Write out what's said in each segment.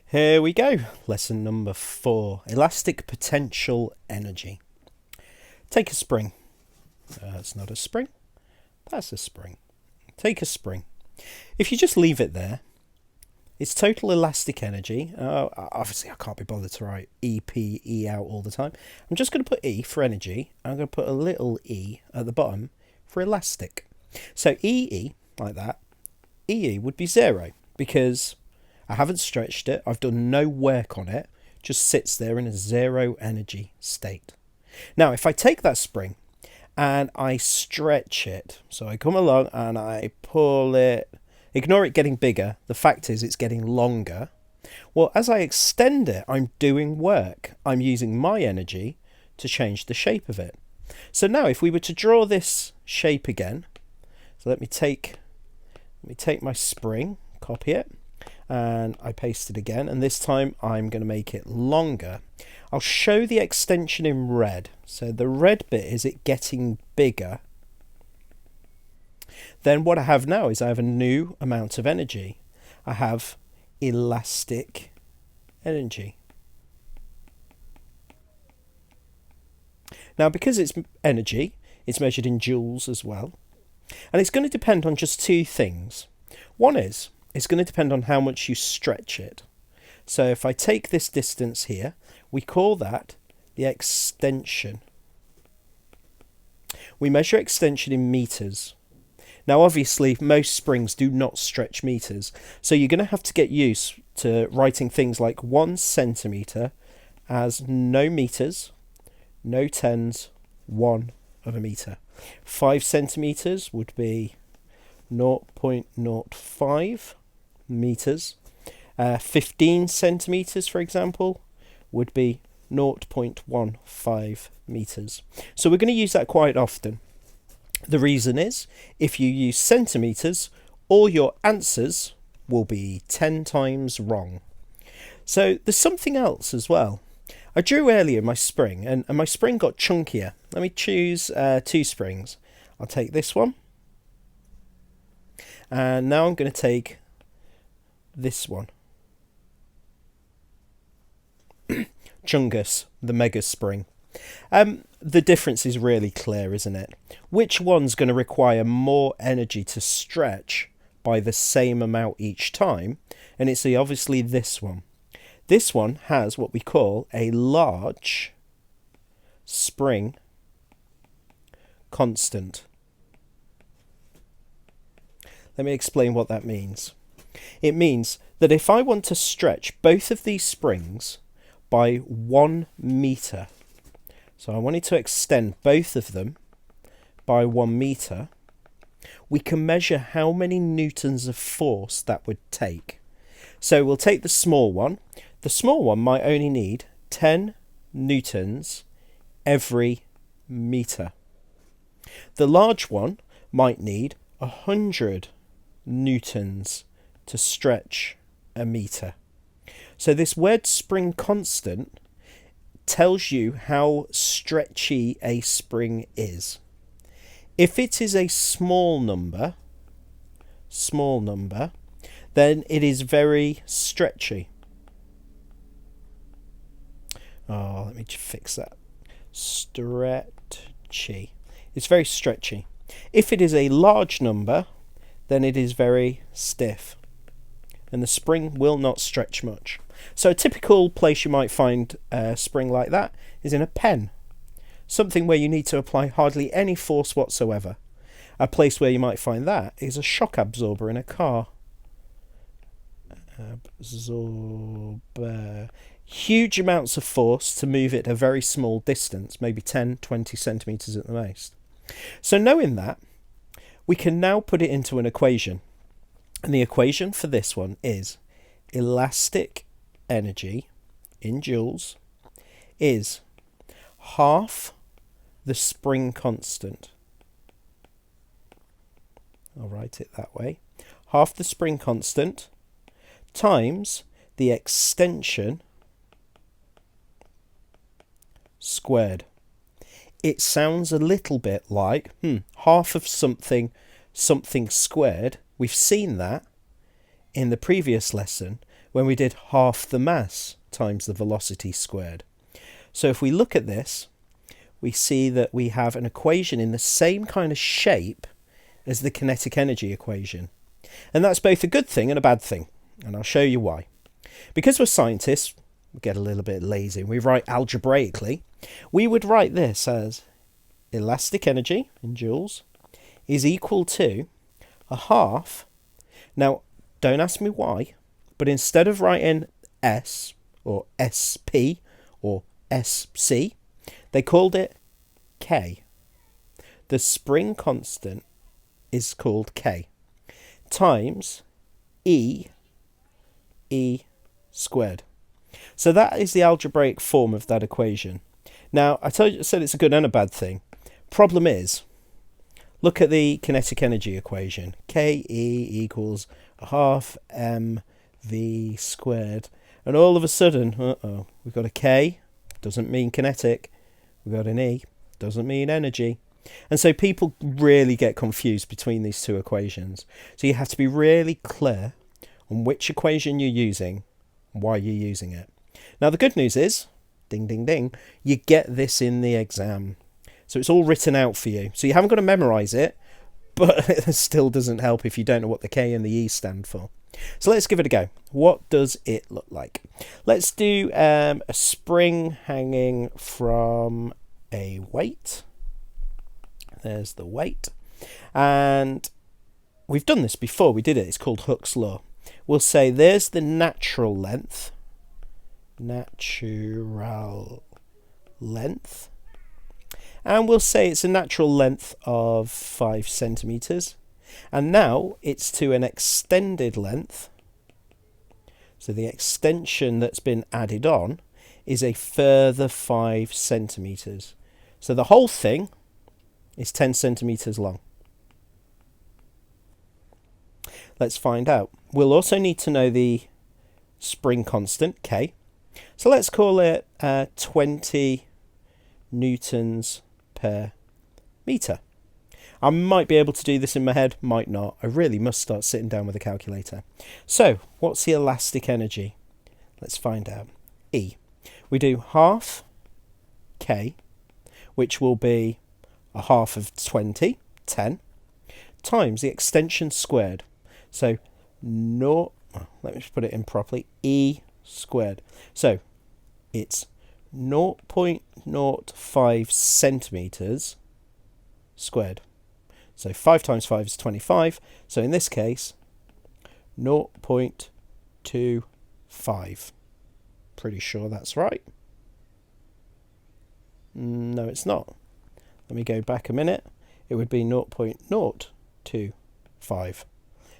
Here we go. Lesson number 4. Elastic potential energy. Take a spring. That's not a spring. That's a spring. Take a spring. If you just leave it there, its total elastic energy, obviously I can't be bothered to write E out all the time. I'm just going to put E for energy. I'm going to put a little e at the bottom for elastic. So EE, like that, EE would be 0 because I haven't stretched it. I've done no work on it. Just sits there in a 0 energy state. Now, if I take that spring and I stretch it, so I come along and I pull it, ignore it getting bigger. The fact is it's getting longer. Well, as I extend it, I'm doing work. I'm using my energy to change the shape of it. So now if we were to draw this shape again, so let me take my spring, copy it, and I paste it again, and this time I'm going to make it longer. I'll show the extension in red. So the red bit is it getting bigger. Then what I have now is I have a new amount of energy. I have elastic energy. Now, because it's energy, it's measured in joules as well. And it's going to depend on just two things. One is, it's going to depend on how much you stretch it. So if I take this distance here, we call that the extension. We measure extension in meters. Now, obviously, most springs do not stretch meters. So you're going to have to get used to writing things like 1 centimetre as no meters, no tens, 1 of a metre. 5 centimetres would be 0.05 meters. 15 centimetres, for example, would be 0.15 meters. So we're going to use that quite often. The reason is, if you use centimetres, all your answers will be 10 times wrong. So there's something else as well. I drew earlier my spring, and my spring got chunkier. Let me choose 2 springs. I'll take this one. And now I'm going to take this one. Chungus, the mega spring. The difference is really clear, isn't it? Which one's going to require more energy to stretch by the same amount each time? And it's obviously this one. This one has what we call a large spring constant. Let me explain what that means. It means that if I want to stretch both of these springs by 1 metre, so I wanted to extend both of them by 1 metre, we can measure how many newtons of force that would take. So we'll take the small one. The small one might only need 10 newtons every metre. The large one might need 100 newtons to stretch a metre. So this word spring constant tells you how stretchy a spring is. If it is a small number, then it is very stretchy. Oh, let me fix that. Stretchy. It's very stretchy. If it is a large number, then it is very stiff. And the spring will not stretch much. So a typical place you might find a spring like that is in a pen. Something where you need to apply hardly any force whatsoever. A place where you might find that is a shock absorber in a car. Absorber. Huge amounts of force to move it a very small distance, maybe 10, 20 centimetres at the most. So knowing that, we can now put it into an equation. And the equation for this one is elastic energy in joules is half the spring constant. I'll write it that way. Half the spring constant times the extension squared. It sounds a little bit like half of something squared. We've seen that in the previous lesson when we did half the mass times the velocity squared. So if we look at this, we see that we have an equation in the same kind of shape as the kinetic energy equation. And that's both a good thing and a bad thing. And I'll show you why. Because we're scientists, we get a little bit lazy and we write algebraically. We would write this as elastic energy in joules is equal to a half. Now, don't ask me why, but instead of writing S or SP or SC, they called it K. The spring constant is called K times E squared. So that is the algebraic form of that equation. Now, I said it's a good and a bad thing. Problem is, look at the kinetic energy equation. Ke equals a half mv squared. And all of a sudden, we've got a K, doesn't mean kinetic. We've got an E, doesn't mean energy. And so people really get confused between these two equations. So you have to be really clear on which equation you're using, why you're using it. Now the good news is, ding ding ding, you get this in the exam. So it's all written out for you. So you haven't got to memorise it, but it still doesn't help if you don't know what the K and the E stand for. So let's give it a go. What does it look like? Let's do a spring hanging from a weight. There's the weight. And we've done this before. We did it. It's called Hooke's law. We'll say there's the natural length. Natural length. And we'll say it's a natural length of 5 centimetres. And now it's to an extended length. So the extension that's been added on is a further 5 centimetres. So the whole thing is 10 centimetres long. Let's find out. We'll also need to know the spring constant, K. So let's call it 20 newtons per metre. I might be able to do this in my head, might not. I really must start sitting down with a calculator. So, what's the elastic energy? Let's find out. E. We do half K, which will be a half of 20, 10, times the extension squared. So, let me just put it in properly, E squared. So, it's 0.05 centimetres squared. So 5 times 5 is 25. So in this case, 0.25. Pretty sure that's right. No, it's not. Let me go back a minute. It would be 0.025.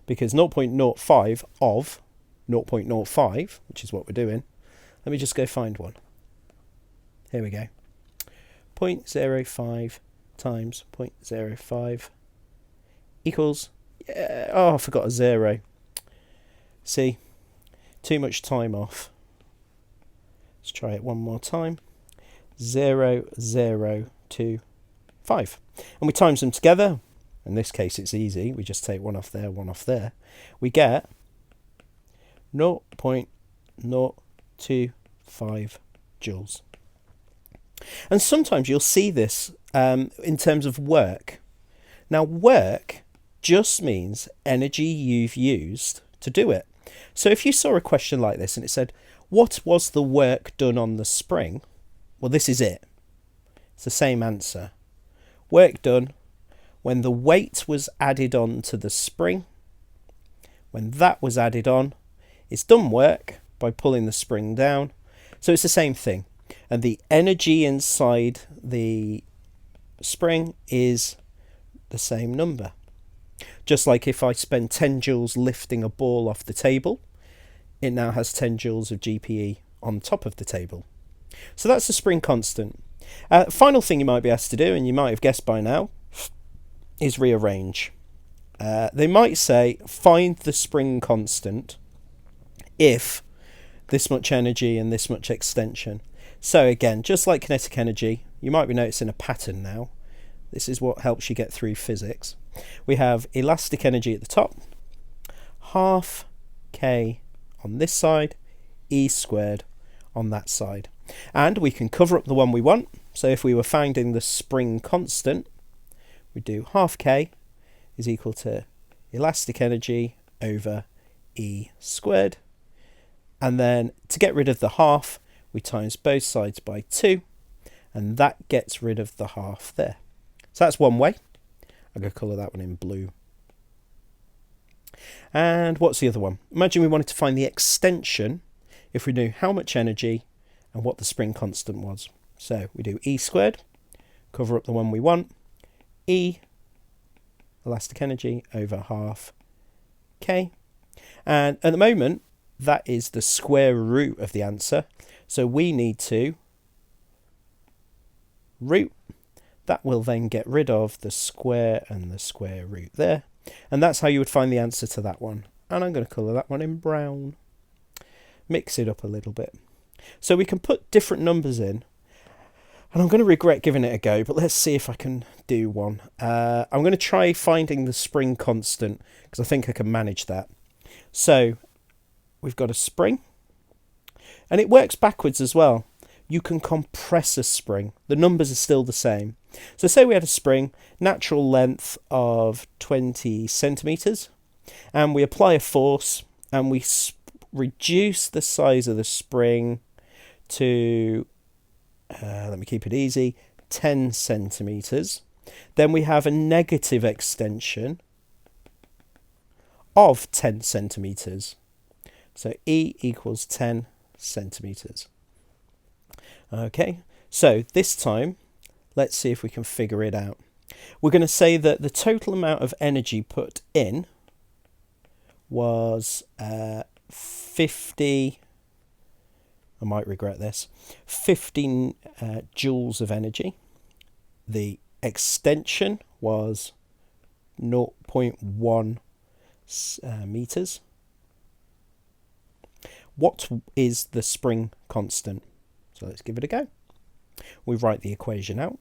Because 0.05 of 0.05, which is what we're doing. Let me just go find one. Here we go. 0.05 times 0.05 equals, I forgot a 0. See, too much time off. Let's try it one more time. 0.025. And we times them together. In this case, it's easy. We just take one off there, one off there. We get 0.025 joules. And sometimes you'll see this in terms of work. Now, work just means energy you've used to do it. So if you saw a question like this and it said, what was the work done on the spring? Well, this is it. It's the same answer. Work done when the weight was added on to the spring. When that was added on, it's done work by pulling the spring down. So it's the same thing. And the energy inside the spring is the same number. Just like if I spend 10 joules lifting a ball off the table, it now has 10 joules of GPE on top of the table. So that's the spring constant. Final thing you might be asked to do, and you might have guessed by now, is rearrange. They might say, find the spring constant if this much energy and this much extension. So again, just like kinetic energy, you might be noticing a pattern now. This is what helps you get through physics. We have elastic energy at the top, half K on this side, E squared on that side. And we can cover up the one we want. So if we were finding the spring constant, we do half K is equal to elastic energy over E squared. And then to get rid of the half, we times both sides by 2. And that gets rid of the half there. So that's one way. I'm going to colour that one in blue. And what's the other one? Imagine we wanted to find the extension if we knew how much energy and what the spring constant was. So we do E squared, cover up the one we want, E, elastic energy, over half K. And at the moment, that is the square root of the answer. So we need to root. That will then get rid of the square and the square root there. And that's how you would find the answer to that one. And I'm going to colour that one in brown. Mix it up a little bit. So we can put different numbers in. And I'm going to regret giving it a go, but let's see if I can do one. I'm going to try finding the spring constant, because I think I can manage that. So we've got a spring. And it works backwards as well. You can compress a spring. The numbers are still the same. So say we had a spring, natural length of 20 centimetres, and we apply a force and we reduce the size of the spring to, let me keep it easy, 10 centimetres. Then we have a negative extension of 10 centimetres. So E equals 10 centimetres. Okay, so this time, let's see if we can figure it out. We're going to say that the total amount of energy put in was 50, I might regret this, 15 joules of energy. The extension was 0.1 meters. What is the spring constant? So let's give it a go. We write the equation out.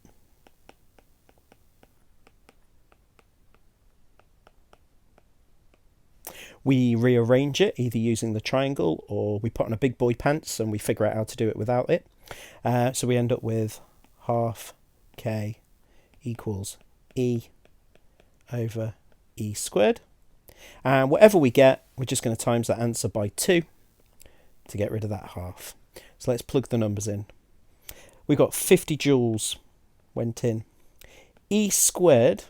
We rearrange it either using the triangle, or we put on a big boy pants and we figure out how to do it without it. So we end up with half K equals E over E squared. And whatever we get, we're just going to times that answer by 2 to get rid of that half. So let's plug the numbers in. We've got 50 joules went in. E squared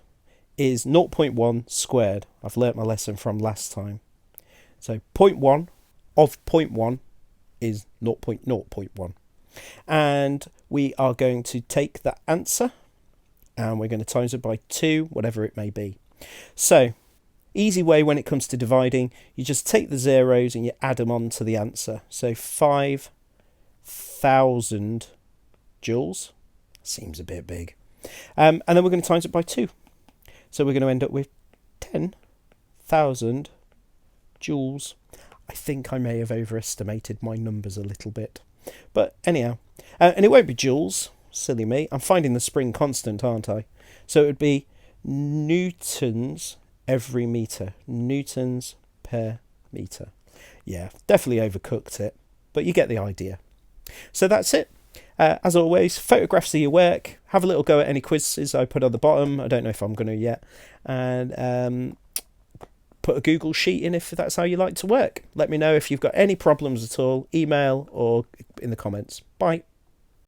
is 0.1 squared. I've learnt my lesson from last time. So 0.1 of 0.1 is 0.0.1. And we are going to take that answer and we're going to times it by 2, whatever it may be. So, easy way when it comes to dividing, you just take the zeros and you add them on to the answer. So 5,000 joules. Seems a bit big. And then we're going to times it by 2. So we're going to end up with 10,000 joules. I think I may have overestimated my numbers a little bit. But anyhow, and it won't be joules, silly me. I'm finding the spring constant, aren't I? So it would be newtons every metre. Newtons per metre. Yeah, definitely overcooked it, but you get the idea. So that's it. As always, photographs of your work. Have a little go at any quizzes I put on the bottom. I don't know if I'm going to yet. And put a Google sheet in if that's how you like to work. Let me know if you've got any problems at all. Email or in the comments. Bye.